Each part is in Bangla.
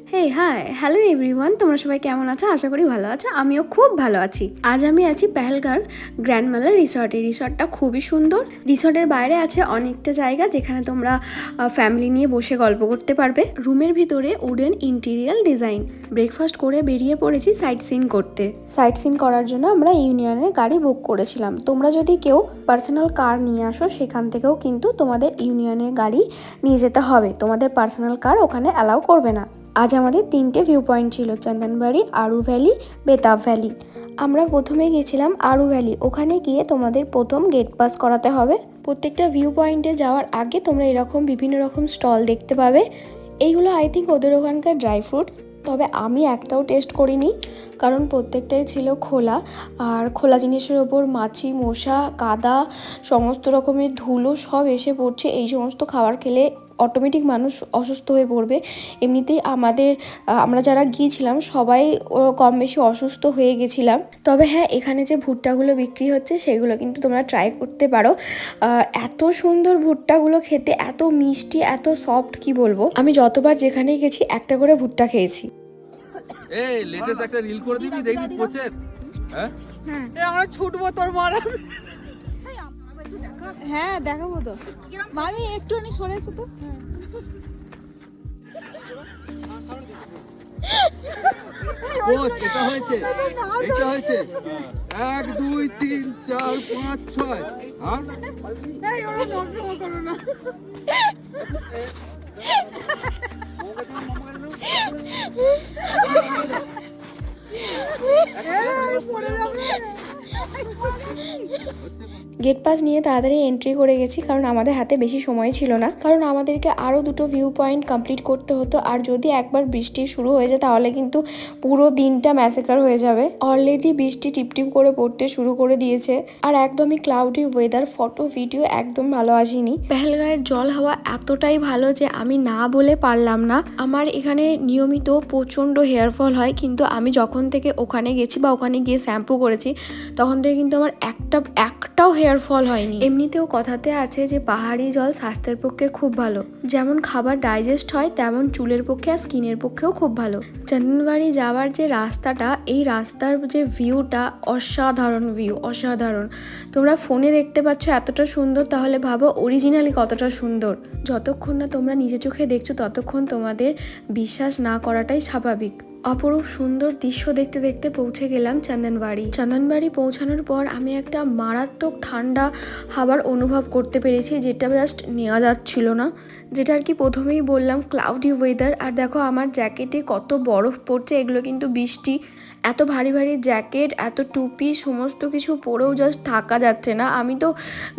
হে হাই হ্যালো এভরিওয়ান, তোমরা সবাই কেমন আছো? আশা করি ভালো আছো। আমিও খুব ভালো আছি। আজ আমি আছি পেহেলগাঁও গ্র্যান্ডমালার রিসর্টে। রিসর্টটা খুবই সুন্দর। রিসর্টের বাইরে আছে অনেকটা জায়গা যেখানে তোমরা ফ্যামিলি নিয়ে বসে গল্প করতে পারবে। রুমের ভিতরে উডেন ইন্টেরিয়াল ডিজাইন। ব্রেকফাস্ট করে বেরিয়ে পড়েছি সাইট সিন করতে। সাইট সিন করার জন্য আমরা ইউনিয়নের গাড়ি বুক করেছিলাম। তোমরা যদি কেউ পার্সোনাল কার নিয়ে আসো সেখান থেকেও কিন্তু তোমাদের ইউনিয়নের গাড়ি নিয়ে যেতে হবে। তোমাদের পার্সোনাল কার ওখানে অ্যালাউ করবে না। আজ আমাদের 3টে ভিউ পয়েন্ট ছিল, চন্দনবাড়ি, আরু ভ্যালি, বেতাব ভ্যালি। আমরা প্রথমে গেছিলাম আরু ভ্যালি। ওখানে গিয়ে তোমাদের প্রথম গেট পাস করাতে হবে। প্রত্যেকটা ভিউ পয়েন্টে যাওয়ার আগে তোমরা এরকম বিভিন্ন রকম স্টল দেখতে পাবে। এইগুলো আই থিঙ্ক ওদের ওখানকার ড্রাই ফ্রুটস, তবে আমি একটাও টেস্ট করিনি কারণ প্রত্যেকটাই ছিল খোলা। আর খোলা জিনিসের ওপর মাছি, মশা, কাদা, সমস্ত রকমের ধুলো সব এসে পড়ছে। এই সমস্ত খাবার খেলে অটোমেটিক মানুষ অসুস্থ হয়ে পড়বে। এমনিতেই আমরা যারা গিয়েছিলাম সবাই কম বেশি অসুস্থ হয়ে গেছিলাম। তবে হ্যাঁ, এখানে যে ভুট্টাগুলো বিক্রি হচ্ছে সেগুলো কিন্তু তোমরা ট্রাই করতে পারো। এত সুন্দর ভুট্টাগুলো খেতে, এত মিষ্টি, এত সফট, কি বলবো। আমি যতবার যেখানেই গেছি একটা করে ভুট্টা খেয়েছি। এই লেটেস্ট একটা রিল করে দিবি, দেখবি কোচের। হ্যাঁ আমরা ছুটবো তোর মারা। হ্যাঁ দেখাবো তো। মামি একটুখানি সরে এসো তো। কোচ এটা হয়েছে, এটা হয়েছে 1 2 3 4 5 6। হ্যাঁ এই ওরা নকমো করো না। গেট পাস নিয়ে তাড়াতাড়ি এন্ট্রি করে গেছি কারণ আমাদের হাতে বেশি সময় ছিল না। কারণ আমাদেরকে আরও 2টো ভিউ পয়েন্ট কমপ্লিট করতে হতো। আর যদি একবার বৃষ্টি শুরু হয়ে যায় তাহলে কিন্তু পুরো দিনটা ম্যাসেকার হয়ে যাবে। অলরেডি বৃষ্টি টিপটিপ করে পড়তে শুরু করে দিয়েছে আর একদমই ক্লাউডি ওয়েদার। ফটো ভিডিও একদম ভালো আসেনি। পেহেলগাঁওয়ের জল হাওয়া এতটাই ভালো যে আমি না বলে পারলাম না। আমার এখানে নিয়মিত প্রচণ্ড হেয়ারফল হয়, কিন্তু আমি যখন থেকে ওখানে গেছি বা ওখানে গিয়ে শ্যাম্পু করেছি তখন থেকে কিন্তু আমার একটাও হেয়ারফল হয়নি। এমনিতেও কথাতে আছে যে পাহাড়ি জল স্বাস্থ্যের পক্ষে খুব ভালো। যেমন খাবার ডাইজেস্ট হয় তেমন চুলের পক্ষে আর স্কিনের পক্ষেও খুব ভালো। চন্দনবাড়ি যাওয়ার যে রাস্তাটা, এই রাস্তার যে ভিউটা অসাধারণ ভিউ, অসাধারণ। তোমরা ফোনে দেখতে পাচ্ছ এতটা সুন্দর, তাহলে ভাবো অরিজিনালি কতটা সুন্দর। যতক্ষণ না তোমরা নিজে চোখে দেখছো ততক্ষণ তোমাদের বিশ্বাস না করাটাই স্বাভাবিক। অপরূপ সুন্দর দৃশ্য দেখতে দেখতে পৌঁছে গেলাম চন্দনবাড়ি। চন্দনবাড়ি পৌঁছানোর পর আমি একটা মারাত্মক ঠান্ডা হাওয়ার অনুভব করতে পেরেছি, যেটা জাস্ট নেওয়া যাচ্ছিল না। যেটা আর কি প্রথমেই বললাম, ক্লাউডি ওয়েদার। আর দেখো আমার জ্যাকেটে কত বরফ পড়ছে, এগুলো কিন্তু বৃষ্টি। এত ভারী ভারী জ্যাকেট, এত টুপি, সমস্ত কিছু পরেও জাস্ট থাকা যাচ্ছে না। আমি তো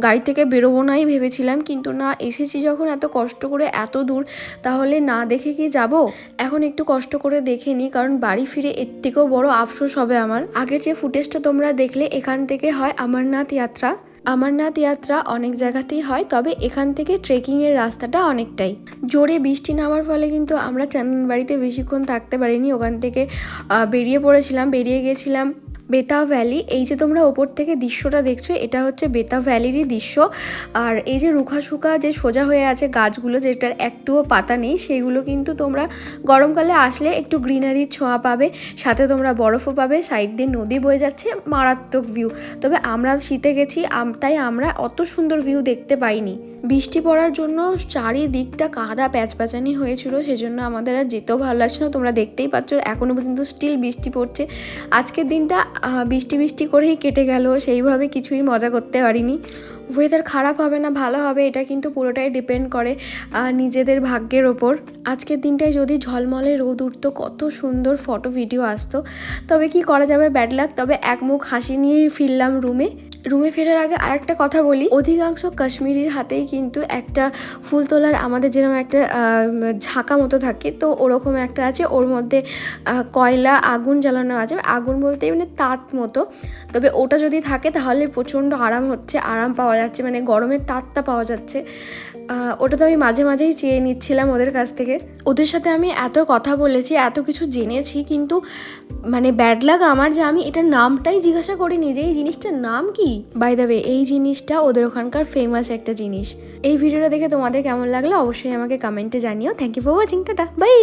গাড়ি থেকে বেরোবো নাই ভেবেছিলাম, কিন্তু না, এসেছি যখন এত কষ্ট করে এত দূর, তাহলে না দেখে কি যাব। এখন একটু কষ্ট করে দেখে নিই, কারণ বাড়ি ফিরে এর থেকেও বড় আফসোস হবে আমার। আগের যে ফুটেজটা তোমরা দেখলে, এখান থেকে হয় অমরনাথ যাত্রা। অমরনাথ যাত্রা অনেক জায়গাতেই হয়, তবে এখান থেকে ট্রেকিংয়ের রাস্তাটা অনেকটাই। জোরে বৃষ্টি নামার ফলে কিন্তু আমরা চন্দনবাড়িতে বেশিক্ষণ থাকতে পারিনি। ওখান থেকে বেরিয়ে গেছিলাম বেতাব ভ্যালি। এই যে তোমরা ওপর থেকে দৃশ্যটা দেখছো, এটা হচ্ছে বেতাব ভ্যালিরই দৃশ্য। আর এই যে রুখাশুকা যে সোজা হয়ে আছে গাছগুলো, যেটার একটুও পাতা নেই, সেগুলো কিন্তু তোমরা গরমকালে আসলে একটু গ্রিনারির ছোঁয়া পাবে, সাথে তোমরা বরফও পাবে। সাইড দিয়ে নদী বয়ে যাচ্ছে, মারাত্মক ভিউ। তবে আমরা শীতে গেছি, তাই আমরা অত সুন্দর ভিউ দেখতে পাইনি। বৃষ্টি পড়ার জন্য চারিদিকটা কাদা প্যাচপ্যাচানি হয়েছিল, সেজন্য আমাদের আর যেতেও ভালো লাগছে না। তোমরা দেখতেই পাচ্ছ এখনও পর্যন্ত স্টিল বৃষ্টি পড়ছে। আজকের দিনটা বৃষ্টি করেই কেটে গেল, সেইভাবে কিছুই মজা করতে পারিনি। ওয়েদার খারাপ হবে না ভালো হবে এটা কিন্তু পুরোটাই ডিপেন্ড করে নিজেদের ভাগ্যের ওপর। আজকের দিনটায় যদি ঝলমলে রোদ উঠতো, কত সুন্দর ফটো ভিডিও আসতো। তবে কি করা যাবে, ব্যাড লাক। তবে এক মুখ হাসি নিয়েই ফিরলাম রুমে ফেরার আগে আরেকটা কথা বলি, অধিকাংশ কাশ্মীরির হাতেই কিন্তু একটা ফুল তোলার আমাদের যেরকম একটা ঝাঁকা মতো থাকে, তো ওরকম একটা আছে। ওর মধ্যে কয়লা আগুন জ্বালানো আছে, আগুন বলতে মানে তাত মতো। তবে ওটা যদি থাকে তাহলে প্রচণ্ড আরাম পাওয়া যাচ্ছে, মানে গরমের তাতটা পাওয়া যাচ্ছে। ওটা তো আমি মাঝে মাঝেই চেয়ে নিচ্ছিলাম ওদের কাছ থেকে। ওদের সাথে আমি এত কথা বলেছি, এত কিছু জেনেছি, কিন্তু মানে ব্যাড লাক আমার যে আমি এটার নামটাই জিজ্ঞাসা করিনি যে এই জিনিসটার নাম কি। বাই দ্য ওয়ে, এই জিনিসটা ওদের ওখানকার ফেমাস একটা জিনিস। এই ভিডিওটা দেখে তোমাদের কেমন লাগলো অবশ্যই আমাকে কমেন্টে জানিও। Thank you for watching, tata, by.